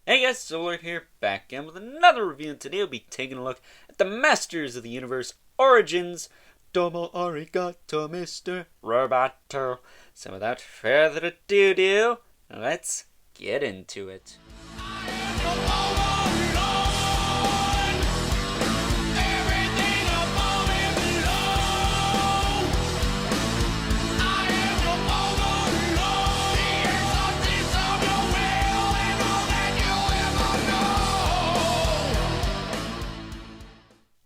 Hey guys, Solar here, back again with another review, and today we'll be taking a look at the Masters of the Universe Origins. Domo arigato, Mr. Roboto. So without further ado, let's get into it.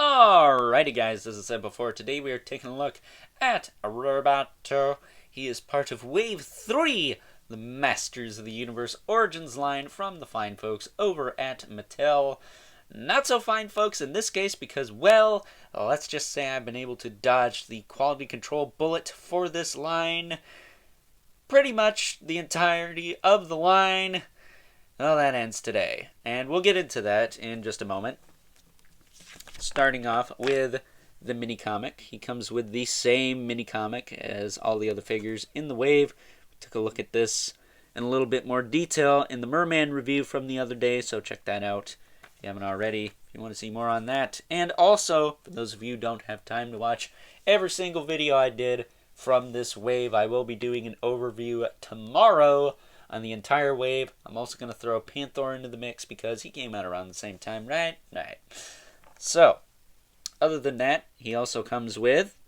Alrighty guys, as I said before, today we are taking a look at Roboto. He is part of Wave 3, the Masters of the Universe Origins line from the fine folks over at Mattel. Not so fine folks in this case because, well, let's just say I've been able to dodge the quality control bullet for this line. Pretty much the entirety of the line. Well, that ends today, and we'll get into that in just a moment. Starting off with the mini comic. He comes with the same mini comic as all the other figures in the wave. We took a look at this in a little bit more detail in the Merman review from the other day, so check that out if you haven't already, if you want to see more on that. And also, for those of you who don't have time to watch every single video I did from this wave, I will be doing an overview tomorrow on the entire wave. I'm also going to throw Panther into the mix because he came out around the same time, right? Right. So, other than that, he also comes with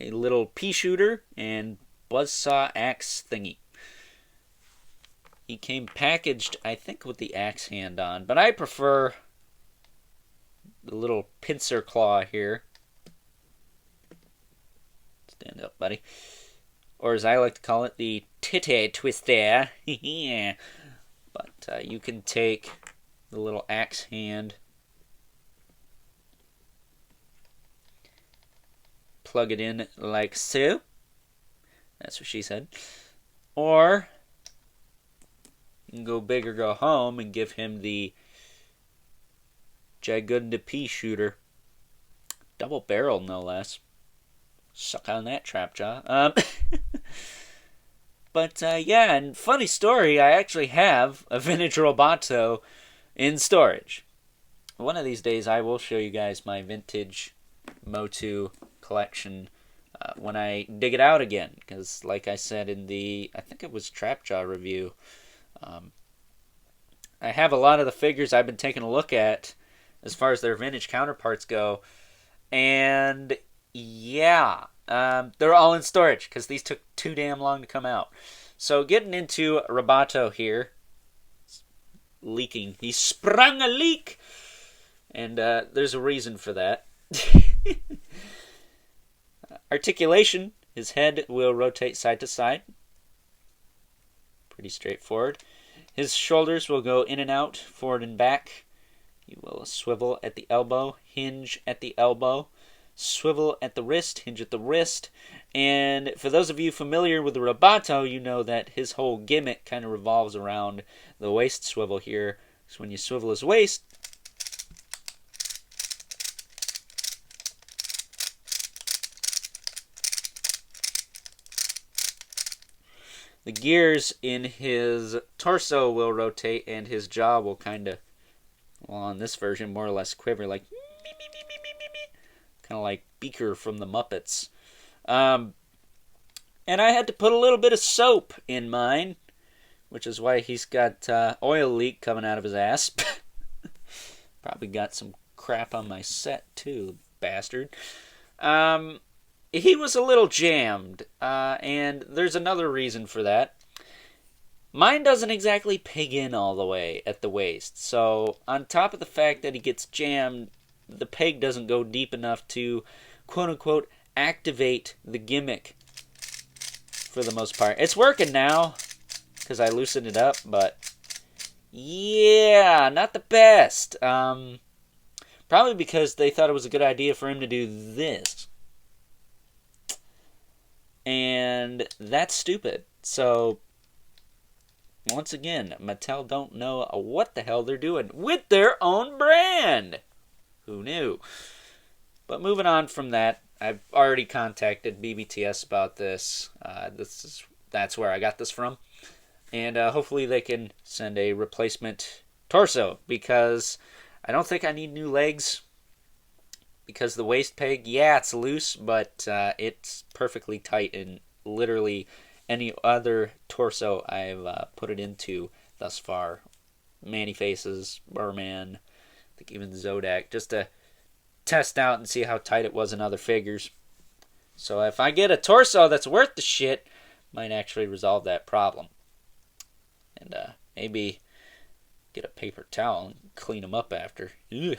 a little pea shooter and buzzsaw axe thingy. He came packaged, I think, with the axe hand on, but I prefer the little pincer claw here. Stand up, buddy. Or as I like to call it, the titty twister. Yeah. But you can take the little axe hand, plug it in like so. That's what she said. Or you can go big or go home and give him the Jagunda pea shooter. Double barrel, no less. Suck on that, trap jaw. But yeah, and funny story, I actually have a vintage Roboto in storage. One of these days I will show you guys my vintage MOTU collection when I dig it out again, because like I said in the, I think it was Trapjaw review, I have a lot of the figures I've been taking a look at as far as their vintage counterparts go, and yeah, they're all in storage because these took too damn long to come out. So getting into Roboto here, leaking. He sprung a leak, and there's a reason for that. Articulation, his head will rotate side to side. Pretty straightforward. His shoulders will go in and out, forward and back. He will swivel at the elbow, hinge at the elbow, swivel at the wrist, hinge at the wrist. And for those of you familiar with the Roboto, you know that his whole gimmick kind of revolves around the waist swivel here. So when you swivel his waist, the gears in his torso will rotate, and his jaw will kind of, well, on this version, more or less quiver, like kind of like Beaker from the Muppets. And I had to put a little bit of soap in mine, which is why he's got oil leak coming out of his ass. Probably got some crap on my set too, bastard. He was a little jammed, and there's another reason for that. Mine doesn't exactly pig in all the way at the waist, so on top of the fact that he gets jammed, the peg doesn't go deep enough to, quote-unquote, activate the gimmick for the most part. It's working now, because I loosened it up, but yeah, not the best. Probably because they thought it was a good idea for him to do this. And that's stupid. So, once again, Mattel don't know what the hell they're doing with their own brand. Who knew? But moving on from that, I've already contacted BBTS about this. That's where I got this from. And hopefully they can send a replacement torso, because I don't think I need new legs, because the waist peg, yeah, it's loose, but it's perfectly tight in literally any other torso I've put it into thus far. Manny Faces, Merman, I think even Zodak, just to test out and see how tight it was in other figures. So if I get a torso that's worth the shit, might actually resolve that problem. And maybe get a paper towel and clean him up after. Ugh.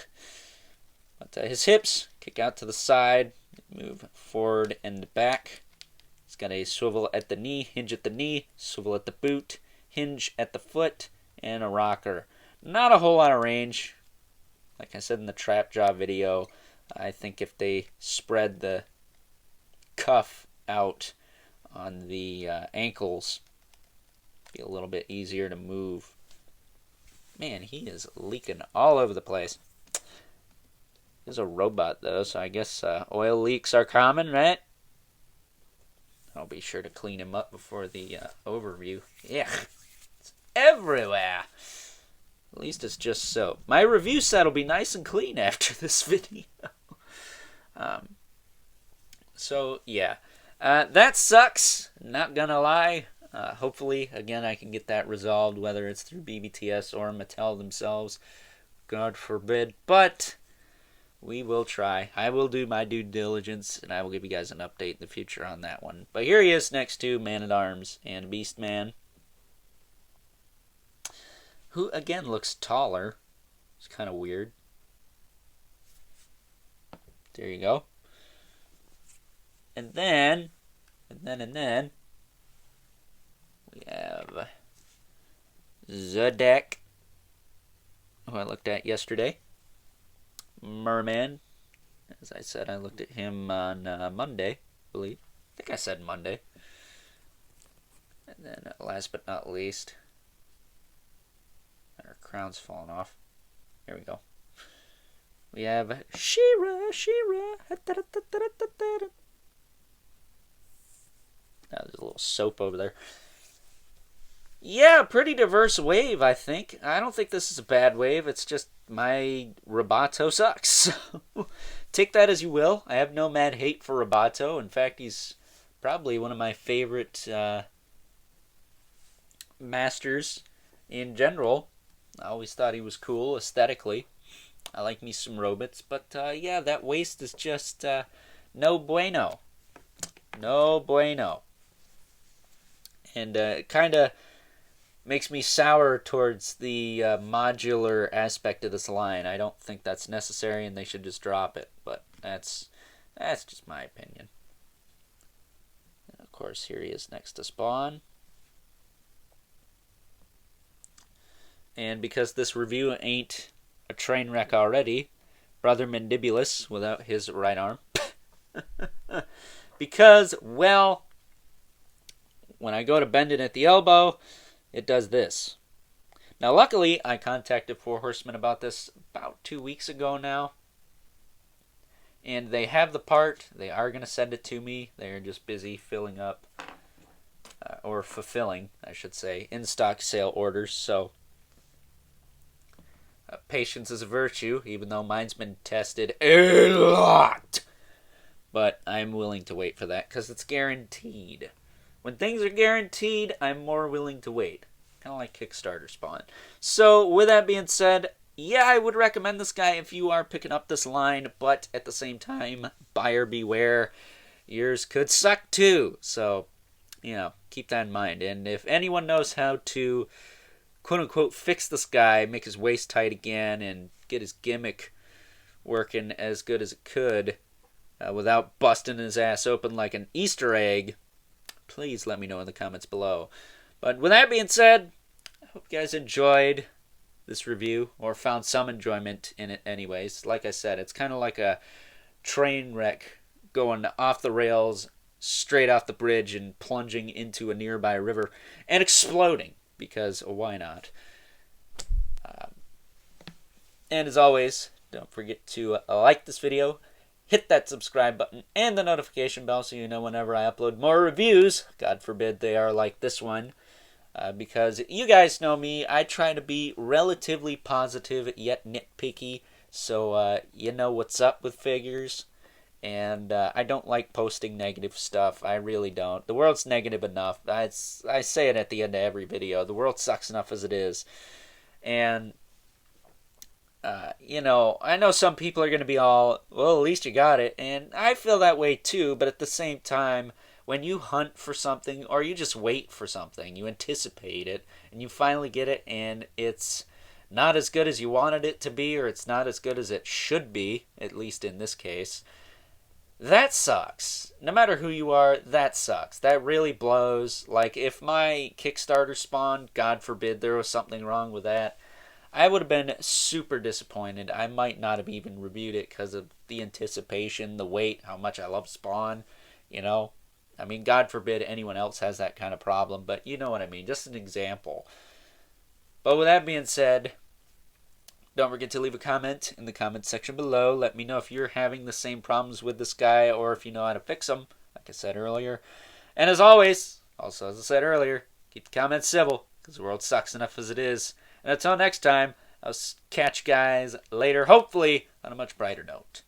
But his hips kick out to the side, move forward and back. He's got a swivel at the knee, hinge at the knee, swivel at the boot, hinge at the foot, and a rocker. Not a whole lot of range. Like I said in the trap jaw video, I think if they spread the cuff out on the ankles, it'd be a little bit easier to move. Man, he is leaking all over the place. He's a robot, though, so I guess oil leaks are common, right? I'll be sure to clean him up before the overview. Yeah, it's everywhere. At least it's just soap. My review set will be nice and clean after this video. So, yeah. That sucks. Not gonna lie. Hopefully, again, I can get that resolved, whether it's through BBTS or Mattel themselves. God forbid. But we will try. I will do my due diligence, and I will give you guys an update in the future on that one. But here he is next to Man-at-Arms and Beast-Man, who, again, looks taller. It's kind of weird. There you go. And then, we have Zodak, who I looked at yesterday. Merman, as I said, I looked at him on Monday, I believe. I think I said Monday. And then, last but not least, our crown's falling off. Here we go. We have She-Ra. Now there's a little soap over there. Yeah, pretty diverse wave, I think. I don't think this is a bad wave. It's just my Roboto sucks. Take that as you will. I have no mad hate for Roboto. In fact, he's probably one of my favorite masters in general. I always thought he was cool aesthetically. I like me some robots. But yeah, that waist is just no bueno. No bueno. And it kind of makes me sour towards the modular aspect of this line. I don't think that's necessary, and they should just drop it. But that's just my opinion. And of course, here he is next to Spawn. And because this review ain't a train wreck already, Brother Mandibulus without his right arm. Because, well, when I go to bend it at the elbow, it does this. Now, luckily, I contacted Four Horsemen about this about 2 weeks ago now. And they have the part. They are going to send it to me. They're just busy filling up, or fulfilling, I should say, in-stock sale orders. So, patience is a virtue, even though mine's been tested a lot. But I'm willing to wait for that, because it's guaranteed. When things are guaranteed, I'm more willing to wait. Kind of like Kickstarter Spawn. So, with that being said, yeah, I would recommend this guy if you are picking up this line, but at the same time, buyer beware. Yours could suck too. So, you know, keep that in mind. And if anyone knows how to, quote-unquote, fix this guy, make his waist tight again, and get his gimmick working as good as it could, without busting his ass open like an Easter egg, please let me know in the comments below. But with that being said, I hope you guys enjoyed this review, or found some enjoyment in it anyways. Like I said, it's kind of like a train wreck going off the rails, straight off the bridge, and plunging into a nearby river, and exploding, because why not? And as always, don't forget to like this video, hit that subscribe button and the notification bell so you know whenever I upload more reviews. God forbid they are like this one. because you guys know me. I try to be relatively positive yet nitpicky, so you know what's up with figures. And I don't like posting negative stuff. I really don't. The world's negative enough. I say it at the end of every video. The world sucks enough as it is. And, I know some people are going to be all, well, at least you got it. And I feel that way too. But at the same time, when you hunt for something or you just wait for something, you anticipate it, and you finally get it, and it's not as good as you wanted it to be, or it's not as good as it should be, at least in this case. That sucks. No matter who you are, that sucks. That really blows. Like, if my Kickstarter spawned, God forbid there was something wrong with that, I would have been super disappointed. I might not have even reviewed it because of the anticipation, the wait, how much I love Spawn, you know? I mean, God forbid anyone else has that kind of problem, but you know what I mean. Just an example. But with that being said, don't forget to leave a comment in the comment section below. Let me know if you're having the same problems with this guy or if you know how to fix them, like I said earlier. And as always, also as I said earlier, keep the comments civil because the world sucks enough as it is. And until next time, I'll catch you guys later, hopefully on a much brighter note.